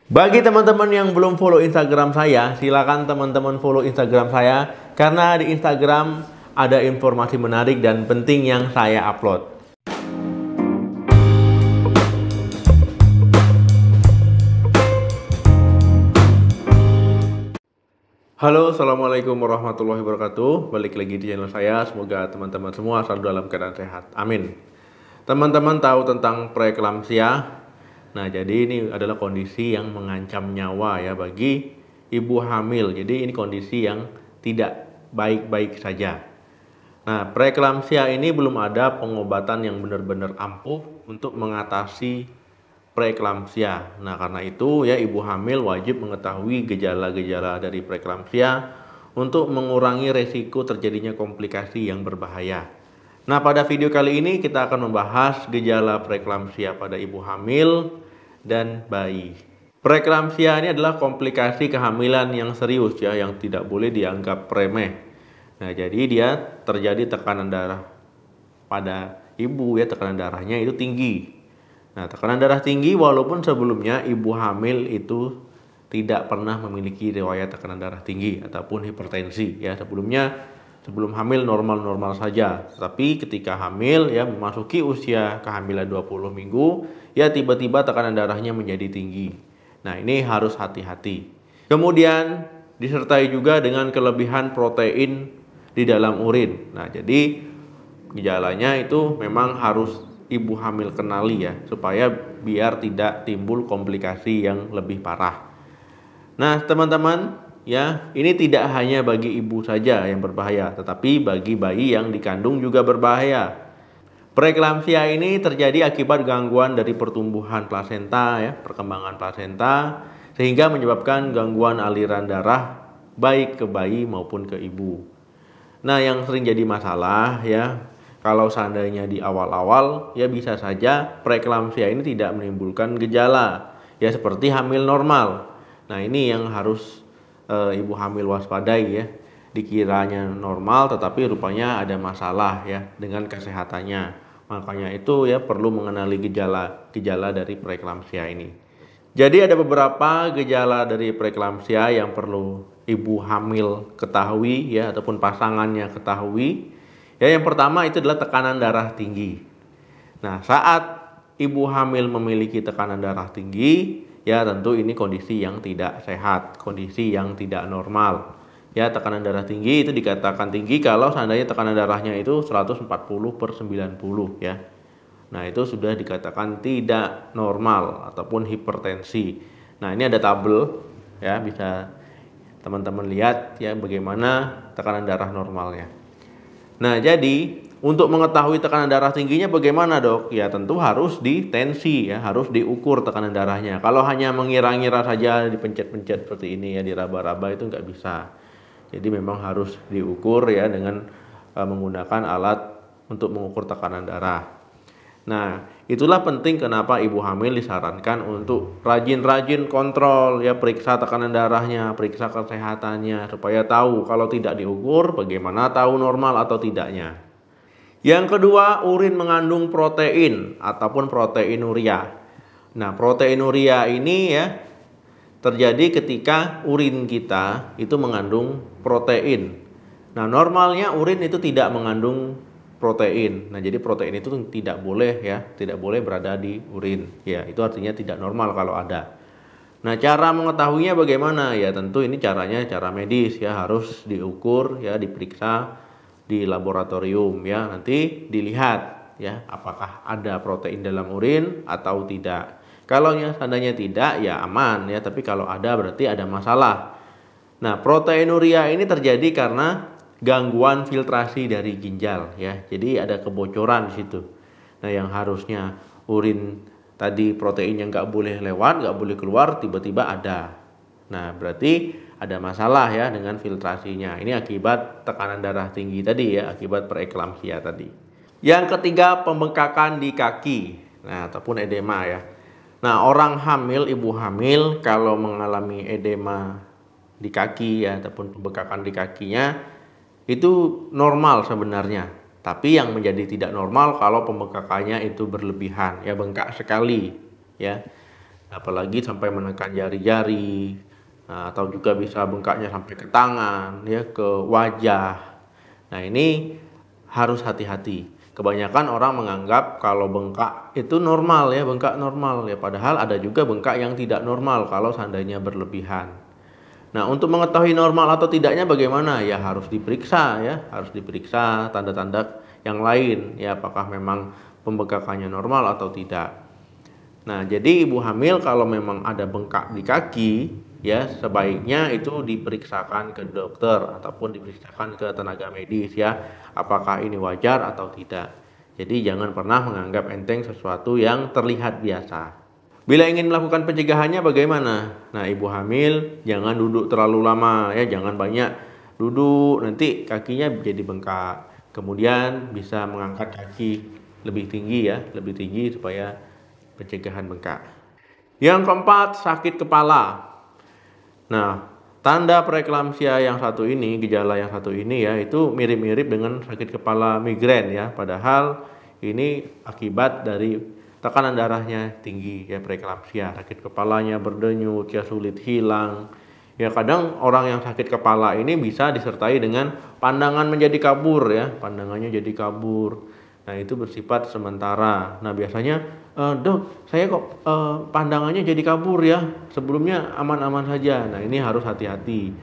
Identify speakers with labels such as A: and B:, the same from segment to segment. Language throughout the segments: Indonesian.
A: Bagi teman-teman yang belum follow Instagram saya, silakan teman-teman follow Instagram saya karena di Instagram ada informasi menarik dan penting yang saya upload. Halo, assalamualaikum warahmatullahi wabarakatuh. Balik lagi di channel saya. Semoga teman-teman semua selalu dalam keadaan sehat. Amin. Teman-teman tahu tentang preeklamsia? Nah, jadi ini adalah kondisi yang mengancam nyawa ya bagi ibu hamil. Jadi ini kondisi yang tidak baik-baik saja. Nah, preeklamsia ini belum ada pengobatan yang benar-benar ampuh untuk mengatasi preeklamsia. Nah, karena itu ya ibu hamil wajib mengetahui gejala-gejala dari preeklamsia untuk mengurangi resiko terjadinya komplikasi yang berbahaya. Nah, pada video kali ini kita akan membahas gejala preeklamsia pada ibu hamil dan bayi. Preeklamsia ini adalah komplikasi kehamilan yang serius ya, yang tidak boleh dianggap remeh. Nah, jadi dia terjadi tekanan darah pada ibu ya, tekanan darahnya itu tinggi. Nah, tekanan darah tinggi walaupun sebelumnya ibu hamil itu tidak pernah memiliki riwayat tekanan darah tinggi ataupun hipertensi ya, sebelum hamil normal-normal saja. Tapi ketika hamil ya memasuki usia kehamilan 20 minggu ya tiba-tiba tekanan darahnya menjadi tinggi. Nah, ini harus hati-hati. Kemudian disertai juga dengan kelebihan protein di dalam urin. Nah, jadi gejalanya itu memang harus ibu hamil kenali ya, supaya biar tidak timbul komplikasi yang lebih parah. Nah, teman-teman ya, ini tidak hanya bagi ibu saja yang berbahaya, tetapi bagi bayi yang dikandung juga berbahaya. Preeklamsia ini terjadi akibat gangguan dari pertumbuhan plasenta ya, perkembangan plasenta, sehingga menyebabkan gangguan aliran darah baik ke bayi maupun ke ibu. Nah, yang sering jadi masalah ya, kalau seandainya di awal-awal ya bisa saja preeklamsia ini tidak menimbulkan gejala ya seperti hamil normal. Nah, ini yang harus ibu hamil waspadai ya. Dikiranya normal tetapi rupanya ada masalah ya dengan kesehatannya. Makanya itu ya perlu mengenali gejala dari preeklamsia ini. Jadi ada beberapa gejala dari preeklamsia yang perlu ibu hamil ketahui ya, ataupun pasangannya ketahui. Ya, yang pertama itu adalah tekanan darah tinggi. Nah, saat ibu hamil memiliki tekanan darah tinggi, ya tentu ini kondisi yang tidak sehat, kondisi yang tidak normal. Ya, tekanan darah tinggi itu dikatakan tinggi kalau seandainya tekanan darahnya itu 140/90 ya. Nah, itu sudah dikatakan tidak normal ataupun hipertensi. Nah, ini ada tabel ya, bisa teman-teman lihat ya bagaimana tekanan darah normalnya. Nah, jadi untuk mengetahui tekanan darah tingginya bagaimana dok? Ya tentu harus ditensi ya, harus diukur tekanan darahnya. Kalau hanya mengira-ngira saja dipencet-pencet seperti ini ya, diraba-raba itu nggak bisa. Jadi memang harus diukur ya dengan menggunakan alat untuk mengukur tekanan darah. Nah, itulah penting kenapa ibu hamil disarankan untuk rajin-rajin kontrol ya, periksa tekanan darahnya, periksa kesehatannya supaya tahu kalau tidak diukur bagaimana tahu normal atau tidaknya. Yang kedua, urin mengandung protein ataupun proteinuria. Nah, proteinuria ini ya terjadi ketika urin kita itu mengandung protein. Nah, normalnya urin itu tidak mengandung protein. Nah, jadi protein itu tidak boleh ya, tidak boleh berada di urin. Ya, itu artinya tidak normal kalau ada. Nah, cara mengetahuinya bagaimana? Ya, tentu ini caranya cara medis ya, harus diukur ya, diperiksa di laboratorium ya, nanti dilihat ya apakah ada protein dalam urin atau tidak. Kalau seandainya tidak ya aman ya, tapi kalau ada berarti ada masalah. Nah, proteinuria ini terjadi karena gangguan filtrasi dari ginjal ya. Jadi ada kebocoran di situ. Nah, yang harusnya urin tadi protein yang nggak boleh lewat, nggak boleh keluar, tiba-tiba ada. Nah, berarti ada masalah ya dengan filtrasinya. Ini akibat tekanan darah tinggi tadi ya, akibat preeklamsia tadi. Yang ketiga, pembengkakan di kaki. Nah, ataupun edema ya. Nah, orang hamil, ibu hamil kalau mengalami edema di kaki ya ataupun pembengkakan di kakinya itu normal sebenarnya. Tapi yang menjadi tidak normal kalau pembengkakannya itu berlebihan ya, bengkak sekali ya. apalagi sampai menekan jari-jari, nah, atau juga bisa bengkaknya sampai ke tangan, ya, ke wajah. Nah, ini harus hati-hati. Kebanyakan orang menganggap kalau bengkak itu normal, ya, bengkak normal, ya, padahal ada juga bengkak yang tidak normal kalau seandainya berlebihan. Nah, untuk mengetahui normal atau tidaknya bagaimana? Ya harus diperiksa, ya, harus diperiksa tanda-tanda yang lain, ya, apakah memang pembengkakannya normal atau tidak. Nah, jadi ibu hamil kalau memang ada bengkak di kaki, ya, sebaiknya itu diperiksakan ke dokter ataupun diperiksakan ke tenaga medis, ya, apakah ini wajar atau tidak. Jadi jangan pernah menganggap enteng sesuatu yang terlihat biasa. Bila ingin melakukan pencegahannya bagaimana? Nah, ibu hamil jangan duduk terlalu lama, ya, jangan banyak duduk, nanti kakinya jadi bengkak. Kemudian bisa mengangkat kaki lebih tinggi, ya, lebih tinggi supaya pencegahan bengkak. Yang keempat, sakit kepala. Nah, tanda preeklamsia yang satu ini, gejala yang satu ini, ya, itu mirip-mirip dengan sakit kepala migrain, ya, padahal ini akibat dari tekanan darahnya tinggi, ya, preeklamsia, sakit kepalanya berdenyut, ya, sulit hilang. Ya, kadang orang yang sakit kepala ini bisa disertai dengan pandangan menjadi kabur, ya, pandangannya jadi kabur. Nah, itu bersifat sementara. Nah, biasanya, dok, saya kok pandangannya jadi kabur, ya, sebelumnya aman-aman saja. Nah, ini harus hati-hati.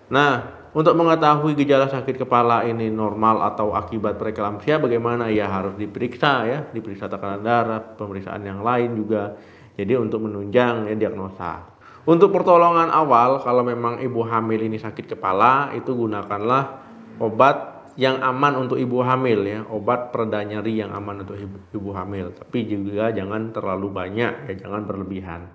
A: Nah, untuk mengetahui gejala sakit kepala ini normal atau akibat preeklamsia bagaimana? Ya harus diperiksa, ya, diperiksa tekanan darah, pemeriksaan yang lain juga. Jadi untuk menunjang, ya, diagnosa. Untuk pertolongan awal, kalau memang ibu hamil ini sakit kepala, itu gunakanlah obat yang aman untuk ibu hamil, ya, obat pereda nyeri yang aman untuk ibu hamil. Tapi juga jangan terlalu banyak, ya, jangan berlebihan.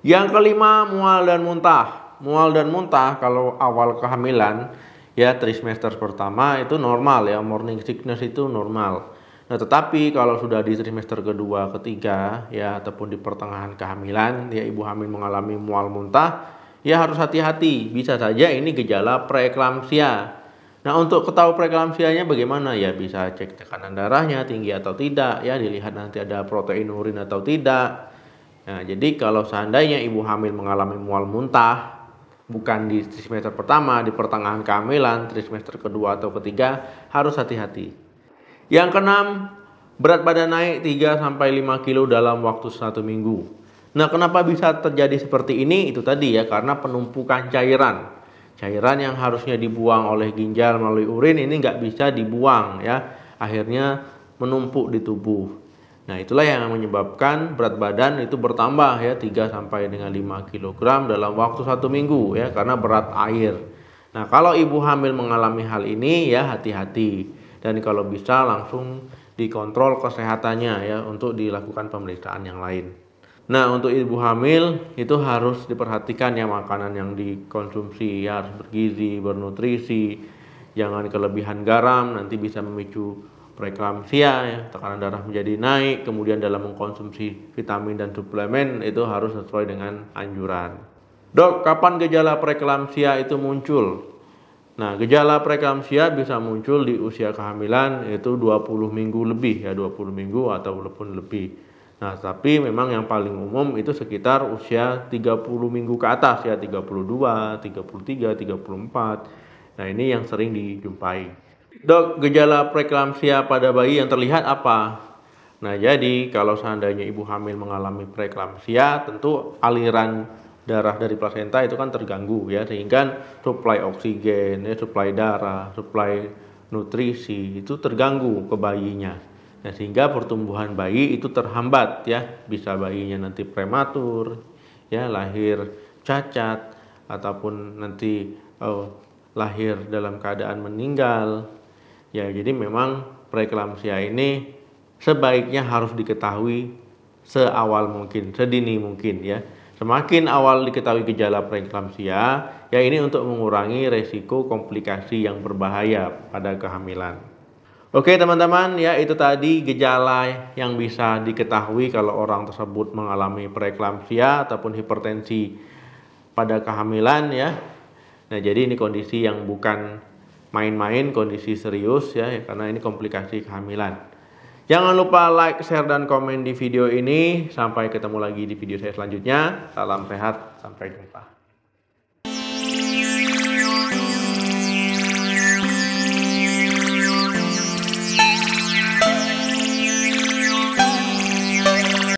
A: Yang kelima, mual dan muntah. Mual dan muntah kalau awal kehamilan, ya, trimester pertama itu normal, ya, morning sickness itu normal. Nah, tetapi kalau sudah di trimester kedua, ketiga, ya, ataupun di pertengahan kehamilan, ya, ibu hamil mengalami mual muntah, ya, harus hati-hati. Bisa saja ini gejala preeklamsia. Nah, untuk ketahui preeklamsianya bagaimana? Ya, bisa cek tekanan darahnya tinggi atau tidak, ya, dilihat nanti ada protein urin atau tidak. Nah, jadi kalau seandainya ibu hamil mengalami mual muntah, bukan di trimester pertama, di pertengahan kehamilan, trimester kedua atau ketiga, harus hati-hati. Yang keenam, berat badan naik 3-5 kilo dalam waktu 1 minggu. Nah, kenapa bisa terjadi seperti ini? Itu tadi, ya, karena penumpukan cairan. Cairan yang harusnya dibuang oleh ginjal melalui urin ini nggak bisa dibuang, ya. Akhirnya menumpuk di tubuh. Nah, itulah yang menyebabkan berat badan itu bertambah, ya, 3-5 kg dalam waktu 1 minggu, ya, karena berat air. Nah, kalau ibu hamil mengalami hal ini, ya, hati-hati, dan kalau bisa langsung dikontrol kesehatannya, ya, untuk dilakukan pemeriksaan yang lain. Nah, untuk ibu hamil itu harus diperhatikan, ya, makanan yang dikonsumsi, ya, harus bergizi, bernutrisi, jangan kelebihan garam, nanti bisa memicu preeklamsia, ya, tekanan darah menjadi naik. Kemudian dalam mengkonsumsi vitamin dan suplemen itu harus sesuai dengan anjuran. Dok, kapan gejala preeklamsia itu muncul? Nah, gejala preeklamsia bisa muncul di usia kehamilan yaitu 20 minggu lebih, ya, 20 minggu ataupun lebih. Nah, tapi memang yang paling umum itu sekitar usia 30 minggu ke atas, ya, 32, 33, 34. Nah, ini yang sering dijumpai. Dok, gejala preeklamsia pada bayi yang terlihat apa? Nah, jadi kalau seandainya ibu hamil mengalami preeklamsia, tentu aliran darah dari plasenta itu kan terganggu, ya, sehingga suplai oksigen, ya, suplai darah, suplai nutrisi itu terganggu ke bayinya. Nah, sehingga pertumbuhan bayi itu terhambat, ya, bisa bayinya nanti prematur, ya, lahir cacat ataupun nanti lahir dalam keadaan meninggal. Ya, jadi memang preeklamsia ini sebaiknya harus diketahui seawal mungkin, sedini mungkin, ya. Semakin awal diketahui gejala preeklamsia, ya, ini untuk mengurangi resiko komplikasi yang berbahaya pada kehamilan. Oke, teman-teman, ya, itu tadi gejala yang bisa diketahui kalau orang tersebut mengalami preeklamsia ataupun hipertensi pada kehamilan, ya. Nah, jadi ini kondisi yang bukan main-main, kondisi serius, ya, karena ini komplikasi kehamilan. Jangan lupa like, share, dan komen di video ini. Sampai ketemu lagi di video saya selanjutnya. Salam sehat, sampai jumpa.